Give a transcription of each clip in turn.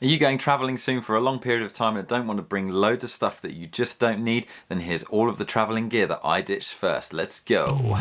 Are you going travelling soon for a long period of time and don't want to bring loads of stuff that you just don't need? Then here's all of the travelling gear that I ditched first. Let's go.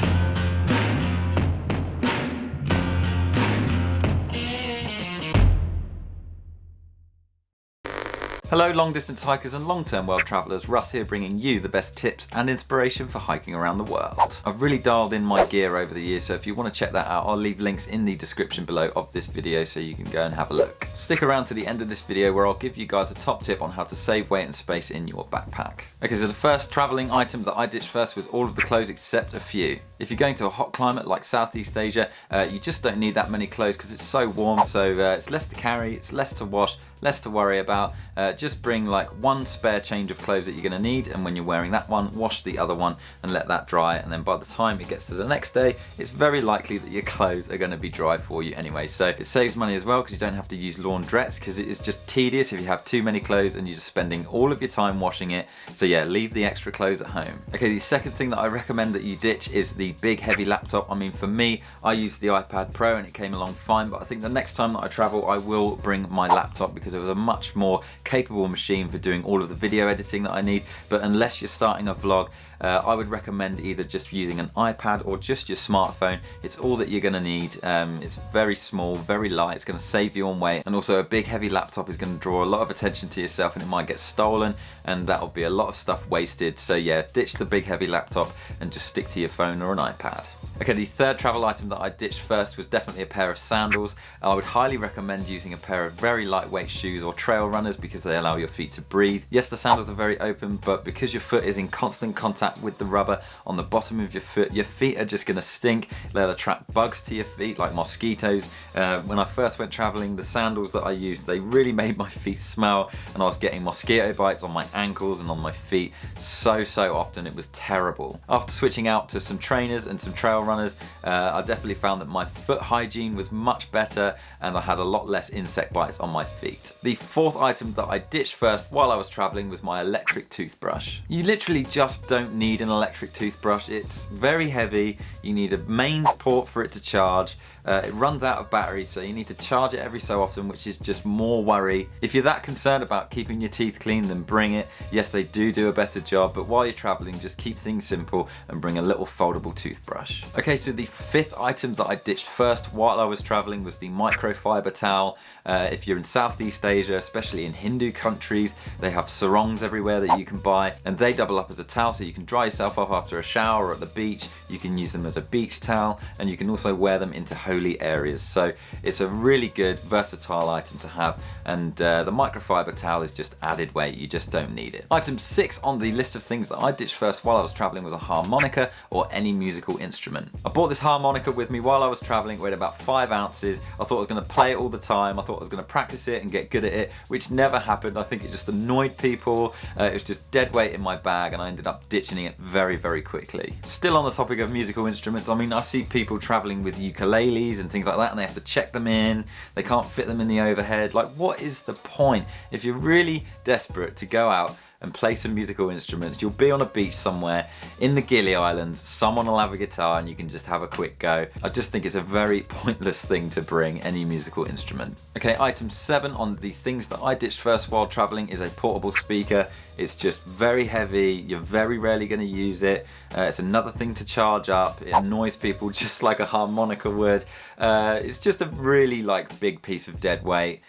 Hello long distance hikers and long term world travellers, Russ here bringing you the best tips and inspiration for hiking around the world. I've really dialed in my gear over the years, so if you want to check that out I'll leave links in the description below of this video so you can go and have a look. Stick around to the end of this video where I'll give you guys a top tip on how to save weight and space in your backpack. Okay, so the first travelling item that I ditched first was all of the clothes except a few. If you're going to a hot climate like Southeast Asia, you just don't need that many clothes because it's so warm, so it's less to carry, it's less to wash, less to worry about. Just bring like one spare change of clothes that you're going to need, and when you're wearing that one, wash the other one and let that dry, and then by the time it gets to the next day, it's very likely that your clothes are going to be dry for you anyway. So it saves money as well because you don't have to use laundrettes, because it is just tedious if you have too many clothes and you're just spending all of your time washing it. So yeah, leave the extra clothes at home. Okay, the second thing that I recommend that you ditch is the big heavy laptop. I mean, for me, I used the iPad Pro and it came along fine, but I think the next time that I travel I will bring my laptop because it was a much more capable machine for doing all of the video editing that I need. But unless you're starting a vlog, I would recommend either just using an iPad or just your smartphone. It's all that you're going to need. It's very small, very light, it's going to save you on weight, and also a big heavy laptop is going to draw a lot of attention to yourself and it might get stolen, and that'll be a lot of stuff wasted. So yeah, ditch the big heavy laptop and just stick to your phone or an iPad. Okay, the third travel item that I ditched first was definitely a pair of sandals. I would highly recommend using a pair of very lightweight shoes or trail runners because they allow your feet to breathe. Yes, the sandals are very open, but because your foot is in constant contact with the rubber on the bottom of your feet are just going to stink. They'll attract bugs to your feet like mosquitoes. When I first went traveling, the sandals that I used, they really made my feet smell, and I was getting mosquito bites on my ankles and on my feet so often. It was terrible. After switching out to some trainers and some trail runners, I definitely found that my foot hygiene was much better and I had a lot less insect bites on my feet. The fourth item that I ditched first while I was traveling was my electric toothbrush. You literally just don't need an electric toothbrush. It's very heavy, you need a mains port for it to charge, it runs out of battery, so you need to charge it every so often, which is just more worry. If you're that concerned about keeping your teeth clean, then bring it. Yes, they do a better job, but while you're traveling, just keep things simple and bring a little foldable toothbrush. Okay, so the fifth item that I ditched first while I was traveling was the microfiber towel. If you're in Southeast Asia, especially in Hindu countries, they have sarongs everywhere that you can buy, and they double up as a towel, so you can dry yourself off after a shower or at the beach. You can use them as a beach towel, and you can also wear them into holy areas. So it's a really good versatile item to have, and the microfiber towel is just added weight. You just don't need it. Item 6 on the list of things that I ditched first while I was traveling was a harmonica or any musical instrument. I bought this harmonica with me while I was traveling. It weighed about 5 ounces. I thought I was going to play it all the time. I thought I was going to practice it and get good at it, which never happened. I think it just annoyed people. It was just dead weight in my bag and I ended up ditching it very quickly. Still on the topic of musical instruments, I mean, I see people traveling with ukuleles and things like that and they have to check them in. They can't fit them in the overhead. Like, what is the point? If you're really desperate to go out and play some musical instruments, you'll be on a beach somewhere in the Gili Islands, someone will have a guitar and you can just have a quick go. I just think it's a very pointless thing to bring any musical instrument. Okay, item 7 on the things that I ditched first while traveling is a portable speaker. It's just very heavy, you're very rarely going to use it. It's another thing to charge up, it annoys people just like a harmonica would. It's just a really big piece of dead weight.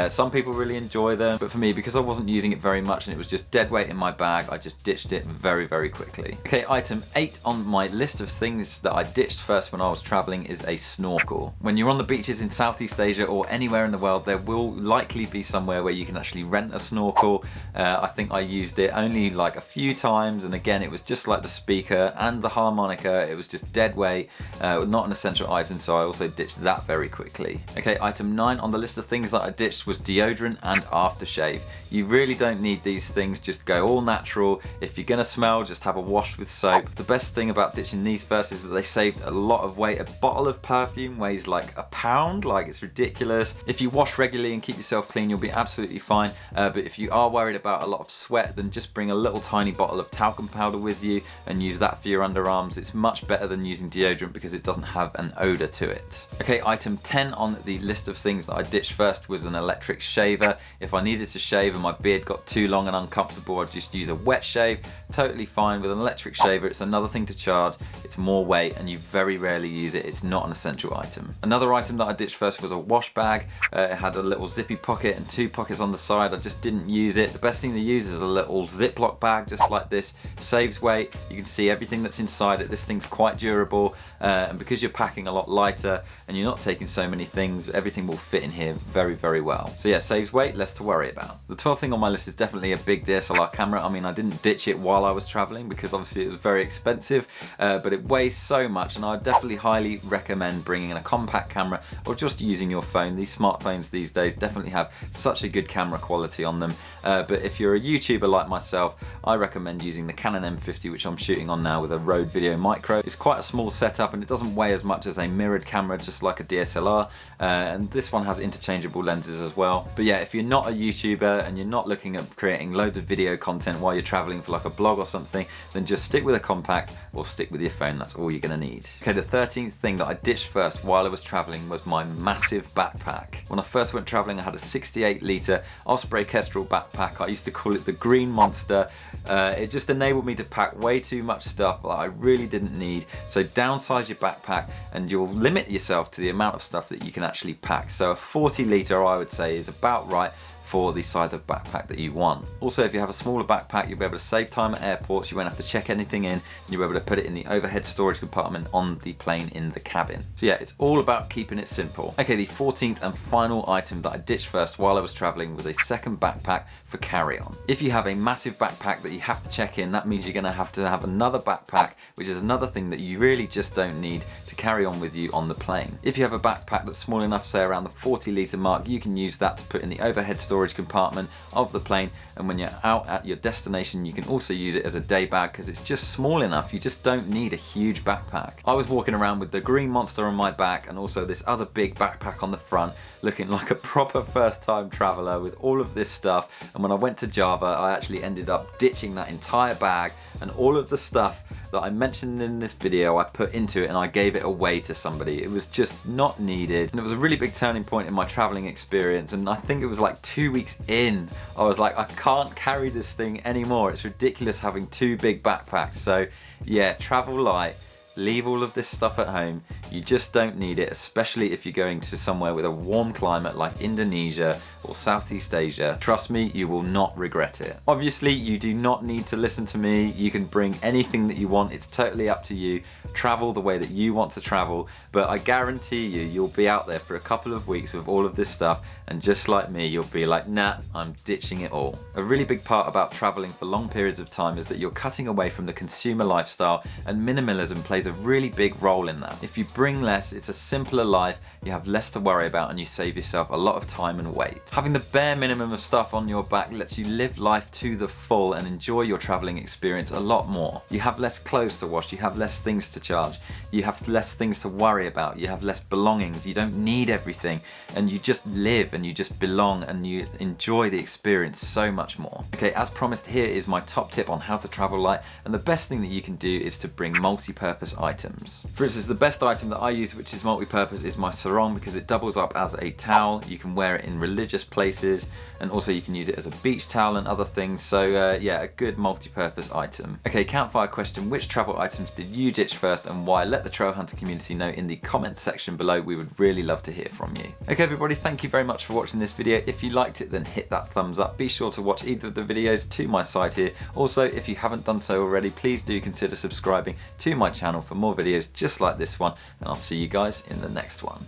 Some people really enjoy them, but for me, because I wasn't using it very much and it was just dead weight in my bag, I just ditched it very quickly. Okay, item 8 on my list of things that I ditched first when I was traveling is a snorkel. When you're on the beaches in Southeast Asia or anywhere in the world, there will likely be somewhere where you can actually rent a snorkel. I think I used it only a few times, and again it was just like the speaker and the harmonica, it was just dead weight, not an essential item, so I also ditched that very quickly. Okay, item 9 on the list of things that I ditched was deodorant and aftershave. You really don't need these things, just go all natural. If you're gonna smell, just have a wash with soap. The best thing about ditching these first is that they saved a lot of weight. A bottle of perfume weighs like a pound, it's ridiculous. If you wash regularly and keep yourself clean, you'll be absolutely fine, but if you are worried about a lot of sweat wet, then just bring a little tiny bottle of talcum powder with you and use that for your underarms. It's much better than using deodorant because it doesn't have an odor to it. Okay, item 10 on the list of things that I ditched first was an electric shaver. If I needed to shave and my beard got too long and uncomfortable, I'd just use a wet shave. Totally fine. With an electric shaver, it's another thing to charge, it's more weight, and you very rarely use it. It's not an essential item. Another item that I ditched first was a wash bag. It had a little zippy pocket and 2 pockets on the side. I just didn't use it. The best thing to use is a little Ziploc bag just like this. Saves weight. You can see everything that's inside it. This thing's quite durable, and because you're packing a lot lighter and you're not taking so many things, everything will fit in here very, very well. So yeah, saves weight, less to worry about. The 12th thing on my list is definitely a big DSLR camera. I mean, I didn't ditch it while I was traveling because obviously it was very expensive, but it weighs so much, and I definitely highly recommend bringing in a compact camera or just using your phone. These smartphones these days definitely have such a good camera quality on them, but if you're a YouTuber like myself, I recommend using the Canon M50, which I'm shooting on now with a Rode Video Micro. It's quite a small setup and it doesn't weigh as much as a mirrored camera, just like a DSLR, and this one has interchangeable lenses as well. But yeah, if you're not a YouTuber and you're not looking at creating loads of video content while you're traveling for like a blog or something, then just stick with a compact or stick with your phone. That's all you're gonna need. Okay, the 13th thing that I ditched first while I was traveling was my massive backpack. When I first went traveling, I had a 68-litre Osprey Kestrel backpack. I used to call it the Green Monster. It just enabled me to pack way too much stuff that I really didn't need. So downsize your backpack and you'll limit yourself to the amount of stuff that you can actually pack. So a 40-litre, I would say, is about right for the size of backpack that you want. Also, if you have a smaller backpack, you'll be able to save time at airports. You won't have to check anything in, and you'll be able to put it in the overhead storage compartment on the plane in the cabin. So yeah, it's all about keeping it simple. Okay, the 14th and final item that I ditched first while I was traveling was a second backpack for carry-on. If you have a massive backpack that you have to check in, that means you're gonna have to have another backpack, which is another thing that you really just don't need to carry on with you on the plane. If you have a backpack that's small enough, say around the 40-litre mark, you can use that to put in the overhead storage compartment of the plane, and when you're out at your destination you can also use it as a day bag because it's just small enough. You just don't need a huge backpack. I was walking around with the Green Monster on my back and also this other big backpack on the front, looking like a proper first-time traveler with all of this stuff, and when I went to Java I actually ended up ditching that entire bag, and all of the stuff that I mentioned in this video I put into it and I gave it away to somebody. It was just not needed, and it was a really big turning point in my traveling experience, and I think it was like 2 weeks in I was like, I can't carry this thing anymore. It's ridiculous having 2 big backpacks. So yeah, travel light. Leave all of this stuff at home. You just don't need it, especially if you're going to somewhere with a warm climate like Indonesia or Southeast Asia. Trust me, you will not regret it. Obviously, you do not need to listen to me. You can bring anything that you want. It's totally up to you. Travel the way that you want to travel, but I guarantee you, you'll be out there for a couple of weeks with all of this stuff, and just like me, you'll be like, nah, I'm ditching it all. A really big part about traveling for long periods of time is that you're cutting away from the consumer lifestyle, and minimalism plays a really big role in that. If you bring less, it's a simpler life, you have less to worry about, and you save yourself a lot of time and weight. Having the bare minimum of stuff on your back lets you live life to the full and enjoy your traveling experience a lot more. You have less clothes to wash, you have less things to charge, you have less things to worry about, you have less belongings, you don't need everything, and you just live and you just belong and you enjoy the experience so much more. Okay, as promised, here is my top tip on how to travel light, and the best thing that you can do is to bring multi-purpose items. For instance, the best item that I use which is multi-purpose is my sarong, because it doubles up as a towel. You can wear it in religious places, and also you can use it as a beach towel and other things. So yeah, a good multi-purpose item. Okay, campfire question: which travel items did you ditch first and why? Let the trail hunter community know in the comments section below. We would really love to hear from you. Okay everybody, thank you very much for watching this video. If you liked it, then hit that thumbs up. Be sure to watch either of the videos to my side here. Also, if you haven't done so already, please do consider subscribing to my channel for more videos just like this one, and I'll see you guys in the next one.